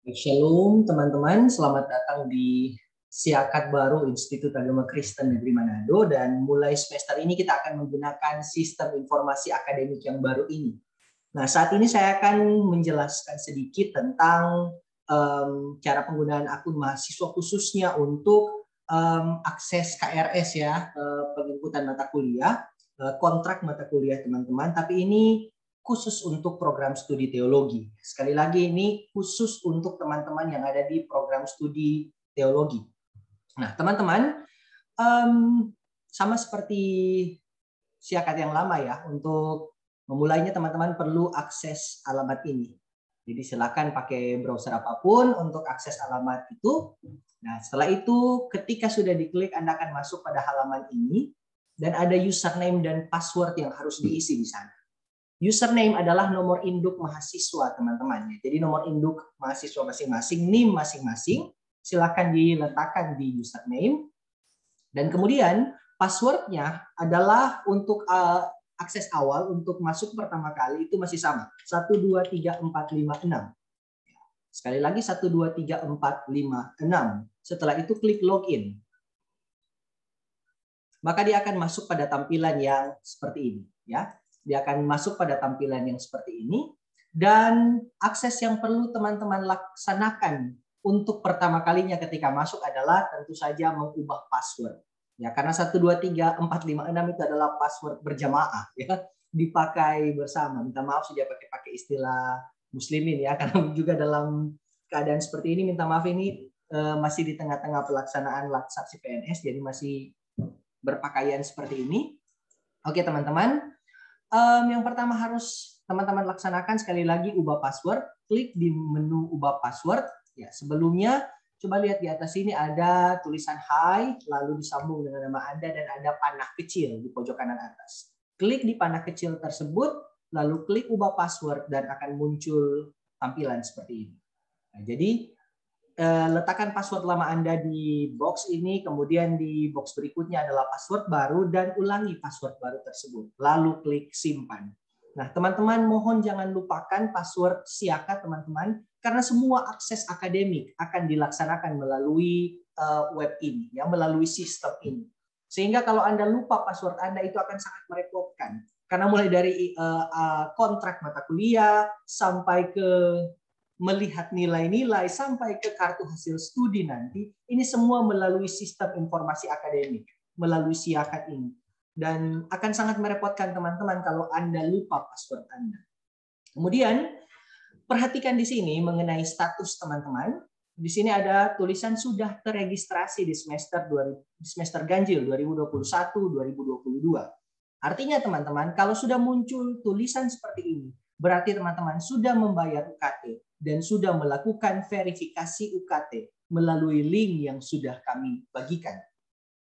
Shalom teman-teman, selamat datang di Siakat Baru Institut Agama Kristen Negeri Manado, dan mulai semester ini kita akan menggunakan sistem informasi akademik yang baru ini. Nah, saat ini saya akan menjelaskan sedikit tentang cara penggunaan akun mahasiswa khususnya untuk akses KRS ya, penginputan mata kuliah, kontrak mata kuliah teman-teman, tapi ini khusus untuk program studi teologi. Sekali lagi ini khusus untuk teman-teman yang ada di program studi teologi. Nah, teman-teman, sama seperti siakat yang lama ya, untuk memulainya teman-teman perlu akses alamat ini. Jadi silakan pakai browser apapun untuk akses alamat itu. Nah, setelah itu ketika sudah diklik Anda akan masuk pada halaman ini dan ada username dan password yang harus diisi di sana. Username adalah nomor induk mahasiswa, teman-teman. Jadi nomor induk mahasiswa masing-masing, NIM masing-masing, silakan diletakkan di username. Dan kemudian passwordnya adalah untuk akses awal, untuk masuk pertama kali itu masih sama. 1, 2, 3, 4, 5, 6. Sekali lagi 1, 2, 3, 4, 5, 6. Setelah itu klik login. Maka dia akan masuk pada tampilan yang seperti ini, ya. Dia akan masuk pada tampilan yang seperti ini, dan akses yang perlu teman-teman laksanakan untuk pertama kalinya ketika masuk adalah tentu saja mengubah password. Ya, karena 1, 2, 3, 4, 5, 6 itu adalah password berjamaah, ya, dipakai bersama. Minta maaf sudah pakai istilah muslimin ya, karena juga dalam keadaan seperti ini minta maaf, ini masih di tengah-tengah pelaksanaan laksasi PNS, jadi masih berpakaian seperti ini. Oke teman-teman, yang pertama harus teman-teman laksanakan sekali lagi ubah password. Klik di menu ubah password. Ya, sebelumnya coba lihat di atas sini ada tulisan Hai, lalu disambung dengan nama Anda dan ada panah kecil di pojok kanan atas. Klik di panah kecil tersebut, lalu klik ubah password dan akan muncul tampilan seperti ini. Nah, jadi letakkan password lama Anda di box ini, kemudian di box berikutnya adalah password baru dan ulangi password baru tersebut. Lalu klik simpan. Nah, teman-teman mohon jangan lupakan password siakat teman-teman, karena semua akses akademik akan dilaksanakan melalui web ini, ya, melalui sistem ini. Sehingga kalau Anda lupa password Anda itu akan sangat merepotkan. Karena mulai dari kontrak mata kuliah sampai ke melihat nilai-nilai sampai ke kartu hasil studi nanti, ini semua melalui sistem informasi akademik, melalui siakat ini. Dan akan sangat merepotkan teman-teman kalau Anda lupa password Anda. Kemudian, perhatikan di sini mengenai status teman-teman. Di sini ada tulisan sudah terregistrasi di semester ganjil 2021-2022. Artinya teman-teman, kalau sudah muncul tulisan seperti ini, berarti teman-teman sudah membayar UKT dan sudah melakukan verifikasi UKT melalui link yang sudah kami bagikan.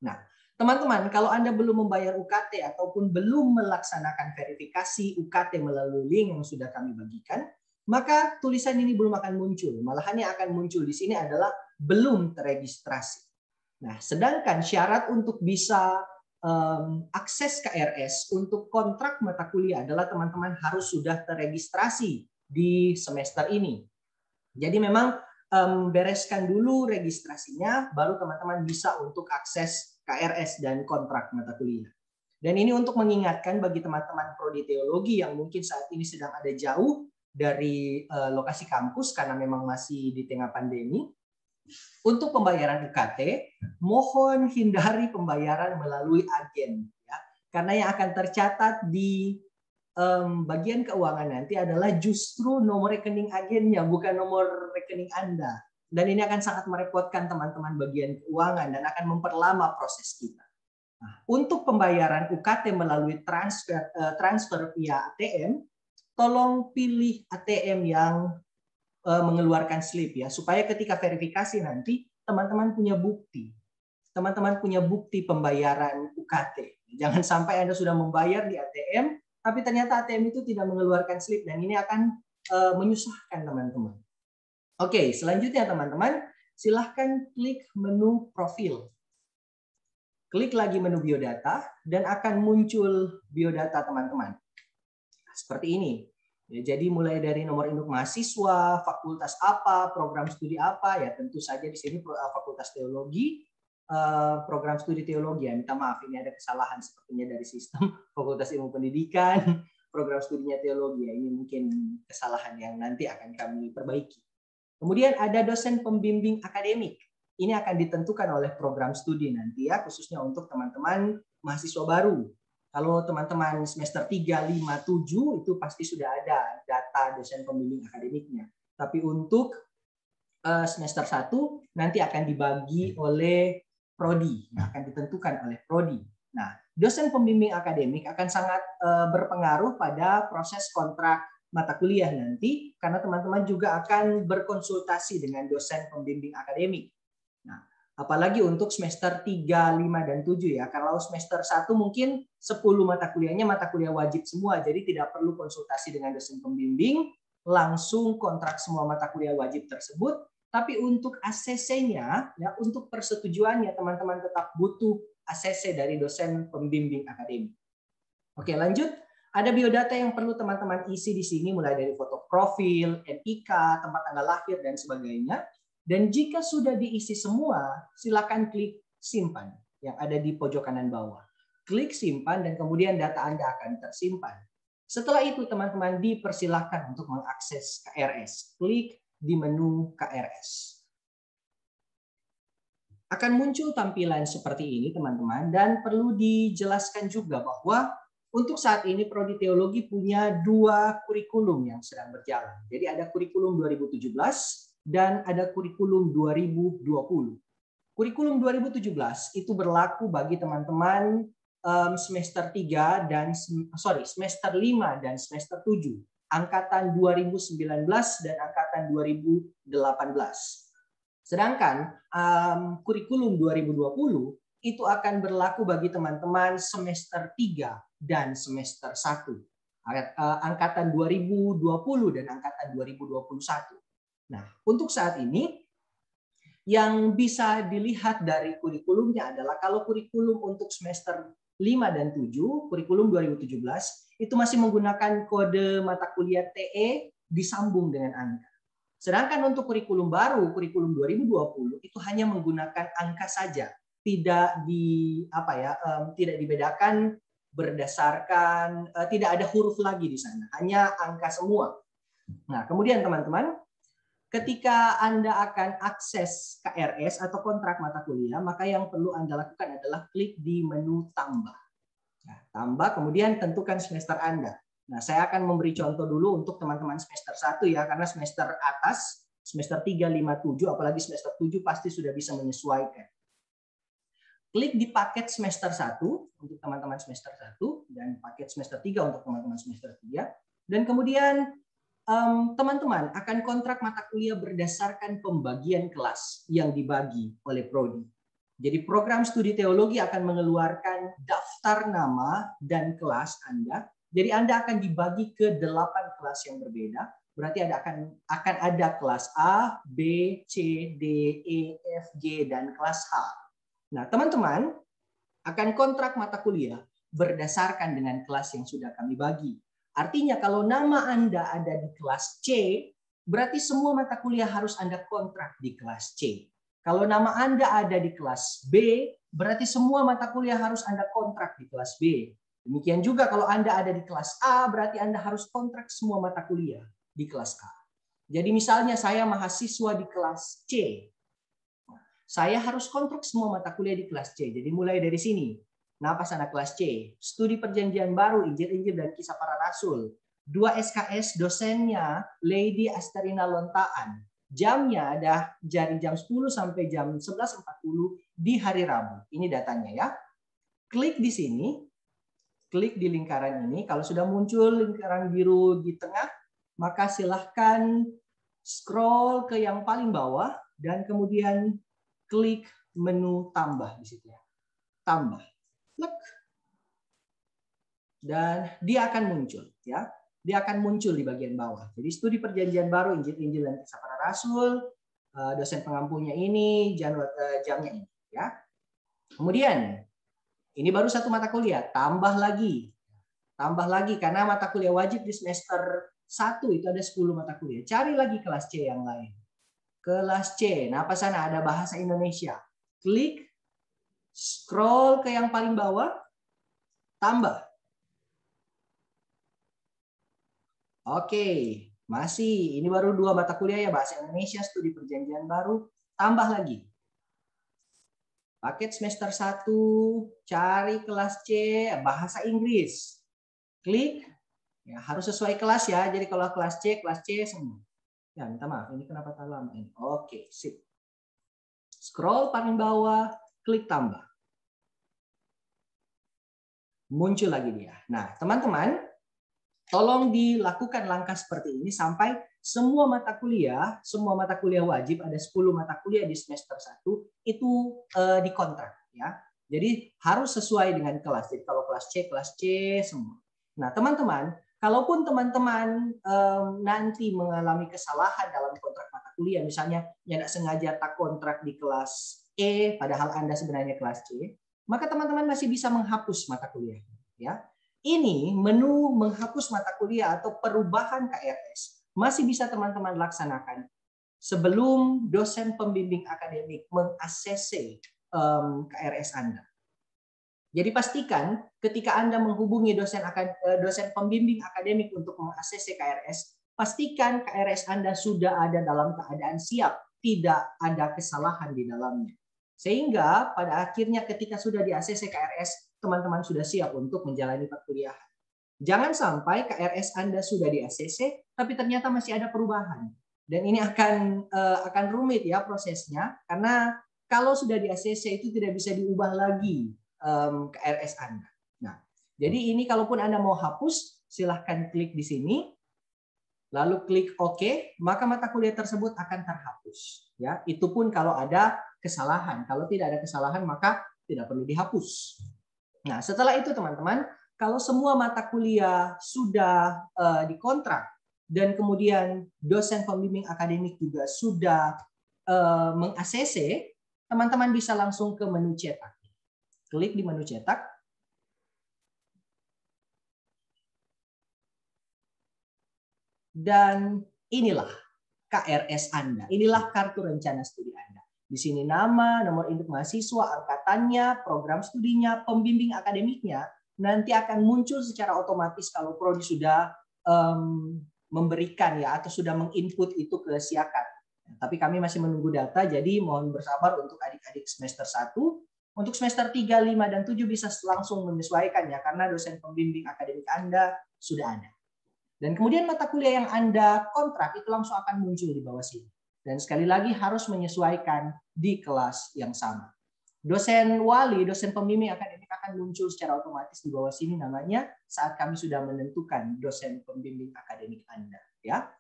Nah, teman-teman, kalau Anda belum membayar UKT ataupun belum melaksanakan verifikasi UKT melalui link yang sudah kami bagikan, maka tulisan ini belum akan muncul. Malahan yang akan muncul di sini adalah belum terregistrasi. Nah, sedangkan syarat untuk bisa akses KRS untuk kontrak mata kuliah adalah teman-teman harus sudah terregistrasi di semester ini. Jadi memang bereskan dulu registrasinya, baru teman-teman bisa untuk akses KRS dan kontrak mata kuliah. Dan ini untuk mengingatkan bagi teman-teman prodi teologi yang mungkin saat ini sedang ada jauh dari lokasi kampus karena memang masih di tengah pandemi. Untuk pembayaran UKT, mohon hindari pembayaran melalui agen, ya, karena yang akan tercatat di bagian keuangan nanti adalah justru nomor rekening agennya, bukan nomor rekening Anda. Dan ini akan sangat merepotkan teman-teman bagian keuangan dan akan memperlama proses kita. Nah, untuk pembayaran UKT melalui transfer via ATM, tolong pilih ATM yang mengeluarkan slip ya, supaya ketika verifikasi nanti teman-teman punya bukti. Teman-teman punya bukti pembayaran UKT. Jangan sampai Anda sudah membayar di ATM, tapi ternyata ATM itu tidak mengeluarkan slip, dan ini akan menyusahkan teman-teman. Oke, selanjutnya teman-teman, silahkan klik menu profil. Klik lagi menu biodata, dan akan muncul biodata teman-teman. Seperti ini. Ya, jadi mulai dari nomor induk mahasiswa, fakultas apa, program studi apa, ya tentu saja di sini fakultas teologi, program studi teologi. Ya, minta maaf ini ada kesalahan sepertinya dari sistem fakultas ilmu pendidikan, program studinya teologi. Ya, ini mungkin kesalahan yang nanti akan kami perbaiki. Kemudian ada dosen pembimbing akademik. Ini akan ditentukan oleh program studi nanti ya, khususnya untuk teman-teman mahasiswa baru. Kalau teman-teman semester 3, 5, 7 itu pasti sudah ada data dosen pembimbing akademiknya. Tapi untuk semester 1 nanti akan dibagi oleh prodi, akan ditentukan oleh prodi. Nah, dosen pembimbing akademik akan sangat berpengaruh pada proses kontrak mata kuliah nanti, karena teman-teman juga akan berkonsultasi dengan dosen pembimbing akademik. Nah, apalagi untuk semester 3, 5, dan 7 ya. Kalau semester 1 mungkin 10 mata kuliahnya mata kuliah wajib semua, jadi tidak perlu konsultasi dengan dosen pembimbing, langsung kontrak semua mata kuliah wajib tersebut. Tapi untuk ACC-nya, ya, untuk persetujuannya teman-teman tetap butuh ACC dari dosen pembimbing akademik. Oke, lanjut. Ada biodata yang perlu teman-teman isi di sini, mulai dari foto profil, NIK, tempat tanggal lahir, dan sebagainya. Dan jika sudah diisi semua, silakan klik simpan yang ada di pojok kanan bawah. Klik simpan dan kemudian data Anda akan tersimpan. Setelah itu teman-teman dipersilakan untuk mengakses KRS. Klik di menu KRS. Akan muncul tampilan seperti ini teman-teman, dan perlu dijelaskan juga bahwa untuk saat ini Prodi Teologi punya 2 kurikulum yang sedang berjalan. Jadi ada kurikulum 2017 dan ada kurikulum 2020. Kurikulum 2017 itu berlaku bagi teman-teman semester 3 dan semester 5 dan semester 7, angkatan 2019 dan angkatan 2018. Sedangkan kurikulum 2020 itu akan berlaku bagi teman-teman semester 3 dan semester 1. Angkatan 2020 dan angkatan 2021. Nah, untuk saat ini yang bisa dilihat dari kurikulumnya adalah kalau kurikulum untuk semester 5 dan 7, kurikulum 2017, itu masih menggunakan kode mata kuliah TE disambung dengan angka. Sedangkan untuk kurikulum baru, kurikulum 2020 itu hanya menggunakan angka saja, tidak tidak dibedakan berdasarkan tidak ada huruf lagi di sana, hanya angka semua. Nah, kemudian teman-teman, ketika Anda akan akses KRS atau kontrak mata kuliah, maka yang perlu Anda lakukan adalah klik di menu tambah. Nah, tambah, kemudian tentukan semester Anda. Nah, saya akan memberi contoh dulu untuk teman-teman semester 1 ya, karena semester atas, semester 3, 5, 7, apalagi semester 7 pasti sudah bisa menyesuaikan. Klik di paket semester 1 untuk teman-teman semester 1 dan paket semester 3 untuk teman-teman semester 3. Dan kemudian teman-teman akan kontrak mata kuliah berdasarkan pembagian kelas yang dibagi oleh prodi. Jadi program studi teologi akan mengeluarkan daftar nama dan kelas Anda. Jadi Anda akan dibagi ke 8 kelas yang berbeda. Berarti akan ada kelas A, B, C, D, E, F, G, dan kelas H. Nah, teman-teman akan kontrak mata kuliah berdasarkan dengan kelas yang sudah kami bagi. Artinya kalau nama Anda ada di kelas C, berarti semua mata kuliah harus Anda kontrak di kelas C. Kalau nama Anda ada di kelas B, berarti semua mata kuliah harus Anda kontrak di kelas B. Demikian juga kalau Anda ada di kelas A, berarti Anda harus kontrak semua mata kuliah di kelas A. Jadi misalnya saya mahasiswa di kelas C, saya harus kontrak semua mata kuliah di kelas C. Jadi mulai dari sini. Napas anak kelas C, studi perjanjian baru, Injil-Injil dan kisah para rasul. 2 SKS dosennya Lady Asterina Lontaan. Jamnya ada dari jam 10 sampai jam 11.40 di hari Rabu. Ini datanya ya. Klik di sini. Klik di lingkaran ini. Kalau sudah muncul lingkaran biru di tengah, maka silahkan scroll ke yang paling bawah dan kemudian klik menu tambah di situ ya. Tambah. Klik. Dan dia akan muncul ya. Dia akan muncul di bagian bawah. Jadi studi perjanjian baru, Injil-Injil dan kisah para rasul, dosen pengampunya ini, jamnya ini ya. Kemudian ini baru satu mata kuliah, tambah lagi karena mata kuliah wajib di semester 1 itu ada 10 mata kuliah. Cari lagi kelas C yang lain. Kelas C. Nah, apa sana ada bahasa Indonesia. Klik, scroll ke yang paling bawah, tambah. Oke, masih. Ini baru 2 mata kuliah ya, bahasa Indonesia, studi perjanjian baru. Tambah lagi. Paket semester 1, cari kelas C, bahasa Inggris. Klik, ya harus sesuai kelas ya. Jadi kalau kelas C semua. Ya, minta maaf, ini kenapa terlalu lama ini. Oke, sip. Scroll paling bawah, klik tambah. Muncul lagi dia. Nah, teman-teman, tolong dilakukan langkah seperti ini sampai semua mata kuliah wajib, ada 10 mata kuliah di semester 1, itu dikontrak. Ya. Jadi harus sesuai dengan kelas. Jadi kalau kelas C semua. Nah, teman-teman, kalaupun teman-teman nanti mengalami kesalahan dalam kontrak mata kuliah, misalnya tidak sengaja tak kontrak di kelas E, padahal Anda sebenarnya kelas C, maka teman-teman masih bisa menghapus mata kuliah. Ya, ini menu menghapus mata kuliah atau perubahan KRS masih bisa teman-teman laksanakan sebelum dosen pembimbing akademik meng-ACC KRS Anda. Jadi pastikan ketika Anda menghubungi dosen pembimbing akademik untuk meng-ACC KRS, pastikan KRS Anda sudah ada dalam keadaan siap, tidak ada kesalahan di dalamnya. Sehingga pada akhirnya ketika sudah di-ACC KRS, teman-teman sudah siap untuk menjalani perkuliahan. Jangan sampai KRS Anda sudah di-ACC, tapi ternyata masih ada perubahan. Dan ini akan rumit ya prosesnya, karena kalau sudah di-ACC itu tidak bisa diubah lagi KRS Anda. Nah, jadi ini kalaupun Anda mau hapus, silahkan klik di sini, lalu klik OK, maka mata kuliah tersebut akan terhapus. Ya, itu pun kalau ada kesalahan. Kalau tidak ada kesalahan, maka tidak perlu dihapus. Nah, setelah itu teman-teman, kalau semua mata kuliah sudah dikontrak dan kemudian dosen pembimbing akademik juga sudah meng-ACC, teman-teman bisa langsung ke menu cetak. Klik di menu cetak. Dan inilah KRS Anda. Inilah kartu rencana studi Anda. Di sini nama, nomor induk mahasiswa, angkatannya, program studinya, pembimbing akademiknya, nanti akan muncul secara otomatis kalau prodi sudah memberikan ya atau sudah menginput itu ke Siakat. Tapi kami masih menunggu data, jadi mohon bersabar untuk adik-adik semester 1. Untuk semester 3, 5, dan 7 bisa langsung menyesuaikan ya, karena dosen pembimbing akademik Anda sudah ada. Dan kemudian mata kuliah yang Anda kontrak itu langsung akan muncul di bawah sini. Dan sekali lagi harus menyesuaikan di kelas yang sama. Dosen wali, dosen pembimbing akademik akan muncul secara otomatis di bawah sini namanya saat kami sudah menentukan dosen pembimbing akademik Anda. Ya.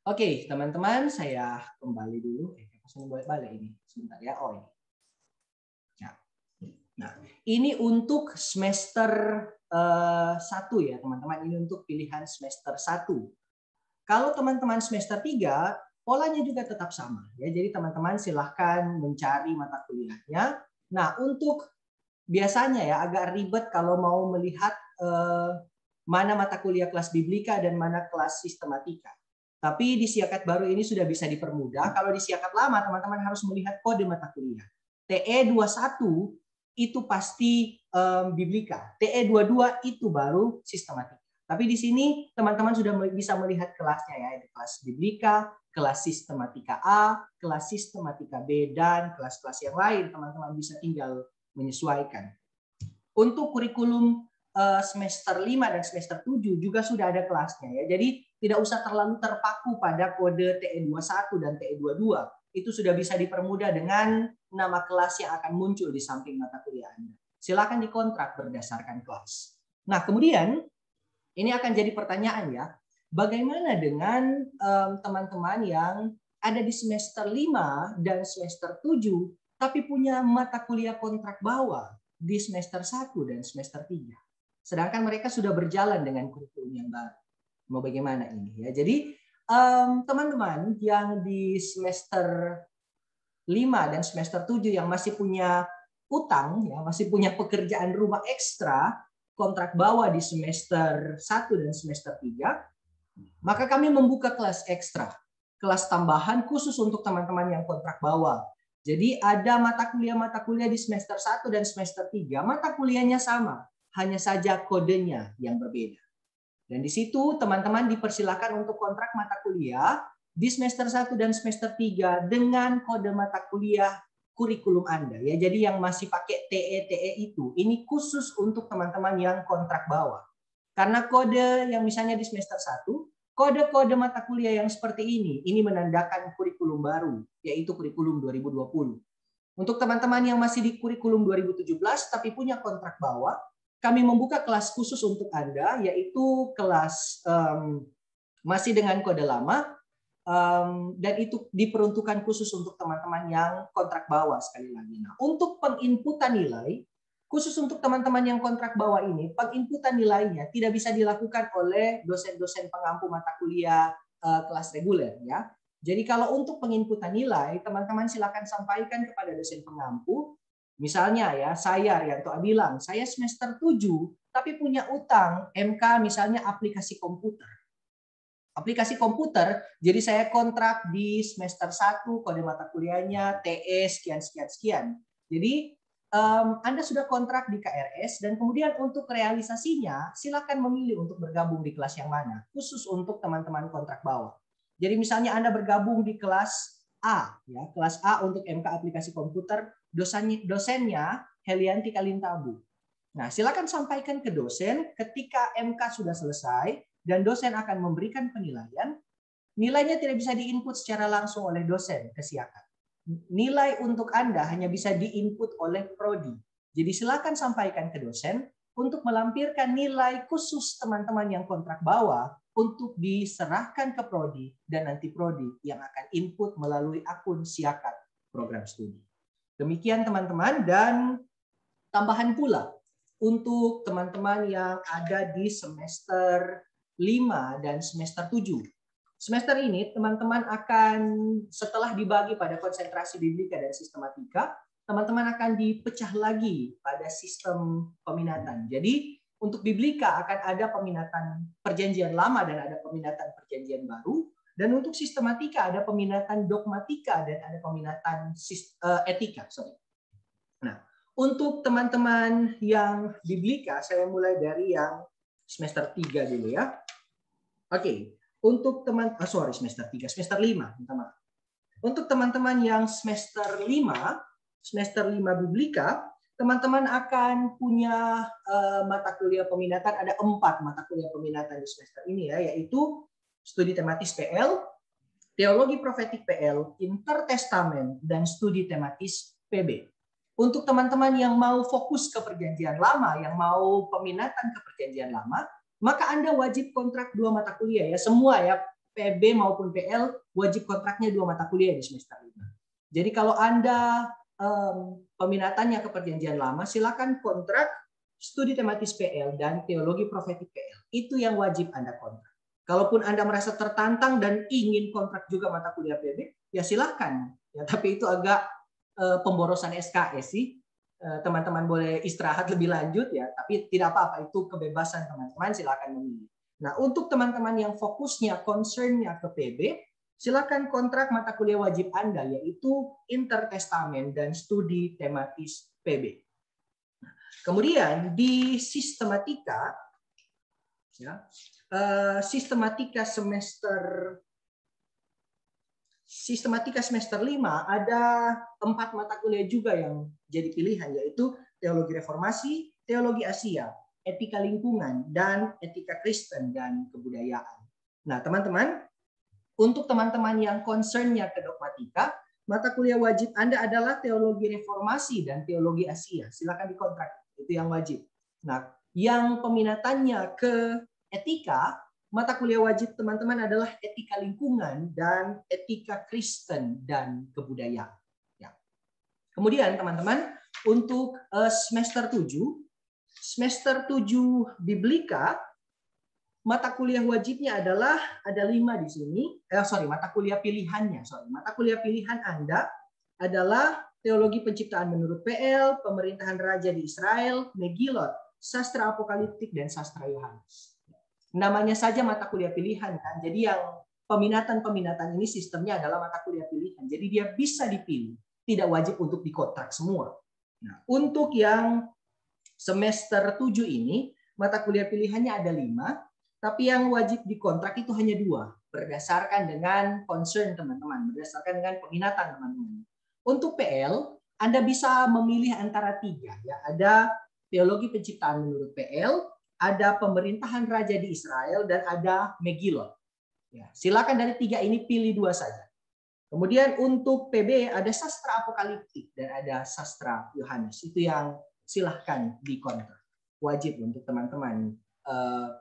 Oke, teman-teman, saya kembali dulu. Saya balik ini sebentar ya. Oh ini. Nah, ini untuk semester 1 ya, teman-teman. Ini untuk pilihan semester 1. Kalau teman-teman semester 3, polanya juga tetap sama. Ya, jadi teman-teman silahkan mencari mata kuliahnya. Nah, untuk biasanya ya agak ribet kalau mau melihat mana mata kuliah kelas biblika dan mana kelas sistematika. Tapi di Siakat baru ini sudah bisa dipermudah. Kalau di Siakat lama, teman-teman harus melihat kode mata kuliah. TE21 itu pasti biblika. TE22 itu baru sistematika. Tapi di sini teman-teman sudah bisa melihat kelasnya ya, ada kelas biblika, kelas sistematika A, kelas sistematika B, dan kelas-kelas yang lain. Teman-teman bisa tinggal menyesuaikan. Untuk kurikulum semester 5 dan semester 7 juga sudah ada kelasnya ya. Jadi tidak usah terlalu terpaku pada kode TE21 dan TE22. Itu sudah bisa dipermudah dengan nama kelas yang akan muncul di samping mata kuliah Anda. Silakan dikontrak berdasarkan kelas. Nah, kemudian ini akan jadi pertanyaan ya. Bagaimana dengan teman-teman yang ada di semester 5 dan semester 7 tapi punya mata kuliah kontrak bawah di semester 1 dan semester 3. Sedangkan mereka sudah berjalan dengan kurikulum yang baru. Mau bagaimana ini ya? Jadi teman-teman yang di semester 5 dan semester 7 yang masih punya utang, ya, masih punya pekerjaan rumah ekstra, kontrak bawah di semester 1 dan semester 3, Maka kami membuka kelas ekstra, kelas tambahan khusus untuk teman-teman yang kontrak bawah. Jadi ada mata kuliah di semester 1 dan semester 3, mata kuliahnya sama, hanya saja kodenya yang berbeda. Dan di situ teman-teman dipersilakan untuk kontrak mata kuliah di semester 1 dan semester 3 dengan kode mata kuliah kurikulum Anda. Ya, jadi yang masih pakai TE itu, ini khusus untuk teman-teman yang kontrak bawah. Karena kode yang misalnya di semester 1, kode-kode mata kuliah yang seperti ini menandakan kurikulum baru, yaitu kurikulum 2020. Untuk teman-teman yang masih di kurikulum 2017 tapi punya kontrak bawah, kami membuka kelas khusus untuk Anda, yaitu kelas masih dengan kode lama, dan itu diperuntukkan khusus untuk teman-teman yang kontrak bawah sekali lagi. Nah, untuk penginputan nilai, khusus untuk teman-teman yang kontrak bawah ini, penginputan nilainya tidak bisa dilakukan oleh dosen-dosen pengampu mata kuliah kelas reguler, ya. Jadi kalau untuk penginputan nilai, teman-teman silakan sampaikan kepada dosen pengampu. Misalnya ya, saya Rianto Abilang, saya semester 7 tapi punya utang MK misalnya aplikasi komputer. Aplikasi komputer, jadi saya kontrak di semester 1, kode mata kuliahnya TE sekian. Jadi Anda sudah kontrak di KRS dan kemudian untuk realisasinya silakan memilih untuk bergabung di kelas yang mana, khusus untuk teman-teman kontrak bawah. Jadi misalnya Anda bergabung di kelas A, ya, kelas A untuk MK aplikasi komputer, dosennya Helianti Kalintabu. Nah, silakan sampaikan ke dosen ketika MK sudah selesai dan dosen akan memberikan penilaian. Nilainya tidak bisa diinput secara langsung oleh dosen ke Siakat. Nilai untuk Anda hanya bisa diinput oleh prodi. Jadi silakan sampaikan ke dosen untuk melampirkan nilai khusus teman-teman yang kontrak bawah untuk diserahkan ke prodi dan nanti prodi yang akan input melalui akun Siakat program studi. Demikian teman-teman, dan tambahan pula untuk teman-teman yang ada di semester 5 dan semester 7. Semester ini teman-teman akan, setelah dibagi pada konsentrasi biblika dan sistematika, teman-teman akan dipecah lagi pada sistem peminatan. Jadi untuk biblika akan ada peminatan perjanjian lama dan ada peminatan perjanjian baru. Dan untuk sistematika ada peminatan dogmatika dan ada peminatan etika. Nah, untuk teman-teman yang biblika, saya mulai dari yang semester 3 dulu ya. Oke. Untuk semester 3, semester 5, minta maaf. Untuk teman-teman yang semester 5 biblika, teman-teman akan punya mata kuliah peminatan, ada 4 mata kuliah peminatan di semester ini ya, yaitu studi tematis PL, teologi profetik PL, intertestament, dan studi tematis PB. Untuk teman-teman yang mau fokus ke perjanjian lama, yang mau peminatan ke perjanjian lama, maka Anda wajib kontrak 2 mata kuliah ya, semua ya, PB maupun PL wajib kontraknya 2 mata kuliah di semester 5. Jadi kalau Anda peminatannya ke perjanjian lama, silakan kontrak studi tematis PL dan teologi profetik PL. Itu yang wajib Anda kontrak. Kalaupun Anda merasa tertantang dan ingin kontrak juga mata kuliah PB, ya silakan. Ya, tapi itu agak pemborosan SKS sih. Teman-teman boleh istirahat lebih lanjut ya, tapi tidak apa-apa, itu kebebasan teman-teman, silakan memilih. Nah, untuk teman-teman yang fokusnya, concernnya ke PB, silakan kontrak mata kuliah wajib Anda, yaitu intertestament dan studi tematis PB. Kemudian di sistematika, ya, sistematika semester 5 ada 4 mata kuliah juga yang jadi pilihan, yaitu teologi reformasi, teologi Asia, etika lingkungan, dan etika Kristen dan kebudayaan. Nah, teman-teman, untuk teman-teman yang concernnya ke dogmatika, mata kuliah wajib Anda adalah teologi reformasi dan teologi Asia. Silakan dikontrak, itu yang wajib. Nah, yang peminatannya ke etika, mata kuliah wajib teman-teman adalah etika lingkungan dan etika Kristen dan kebudayaan. Ya. Kemudian teman-teman, untuk semester 7 biblika, mata kuliah wajibnya adalah ada 5 di sini. Mata kuliah pilihannya. Mata kuliah pilihan Anda adalah teologi penciptaan menurut PL, pemerintahan raja di Israel, Megilot, sastra apokaliptik, dan sastra Yohanes. Namanya saja mata kuliah pilihan kan. Jadi yang peminatan ini sistemnya adalah mata kuliah pilihan. Jadi dia bisa dipilih, tidak wajib untuk dikontrak semua. Nah, untuk yang semester 7 ini, mata kuliah pilihannya ada 5, tapi yang wajib dikontrak itu hanya 2, berdasarkan dengan concern teman-teman, berdasarkan dengan peminatan teman-teman. Untuk PL, Anda bisa memilih antara 3. Ya. Ada teologi penciptaan menurut PL, ada pemerintahan raja di Israel, dan ada Megillot. Ya, silakan dari 3 ini pilih 2 saja. Kemudian untuk PB ada sastra apokaliptik dan ada sastra Yohanes. Itu yang silahkan dikontrak. Wajib untuk teman-teman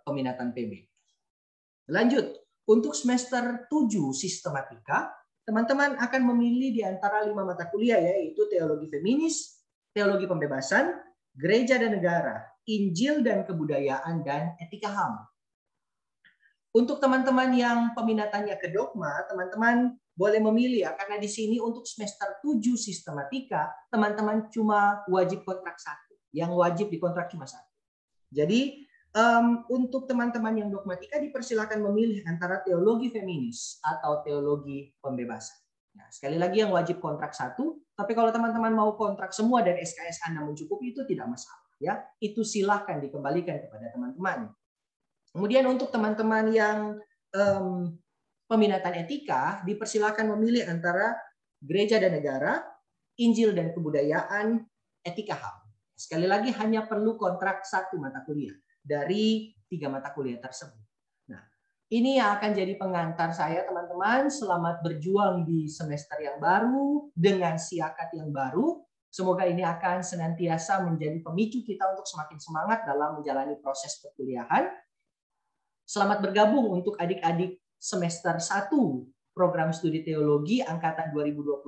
peminatan PB. Lanjut, untuk semester 7 sistematika, teman-teman akan memilih di antara 5 mata kuliah, yaitu teologi feminis, teologi pembebasan, gereja dan negara, Injil dan kebudayaan, dan etika HAM. Untuk teman-teman yang peminatannya ke dogma, teman-teman boleh memilih ya, karena di sini untuk semester 7 sistematika, teman-teman cuma wajib kontrak 1. Yang wajib dikontrak cuma 1. Jadi untuk teman-teman yang dogmatika dipersilakan memilih antara teologi feminis atau teologi pembebasan. Nah, sekali lagi yang wajib kontrak 1, tapi kalau teman-teman mau kontrak semua dan SKS Anda mencukupi itu tidak masalah. Ya, itu silahkan dikembalikan kepada teman-teman. Kemudian untuk teman-teman yang peminatan etika, dipersilakan memilih antara gereja dan negara, Injil dan kebudayaan, etika HAM. Sekali lagi hanya perlu kontrak 1 mata kuliah dari 3 mata kuliah tersebut. Nah, ini yang akan jadi pengantar saya teman-teman. Selamat berjuang di semester yang baru dengan siakat yang baru. Semoga ini akan senantiasa menjadi pemicu kita untuk semakin semangat dalam menjalani proses perkuliahan. Selamat bergabung untuk adik-adik semester 1 program studi teologi angkatan 2021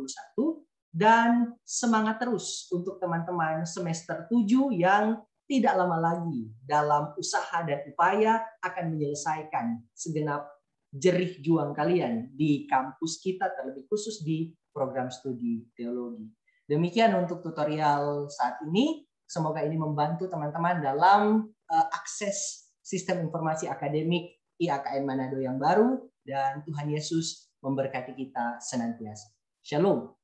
dan semangat terus untuk teman-teman semester 7 yang tidak lama lagi dalam usaha dan upaya akan menyelesaikan segenap jerih juang kalian di kampus kita, terlebih khusus di program studi teologi. Demikian untuk tutorial saat ini. Semoga ini membantu teman-teman dalam akses sistem informasi akademik IAKN Manado yang baru, dan Tuhan Yesus memberkati kita senantiasa. Shalom.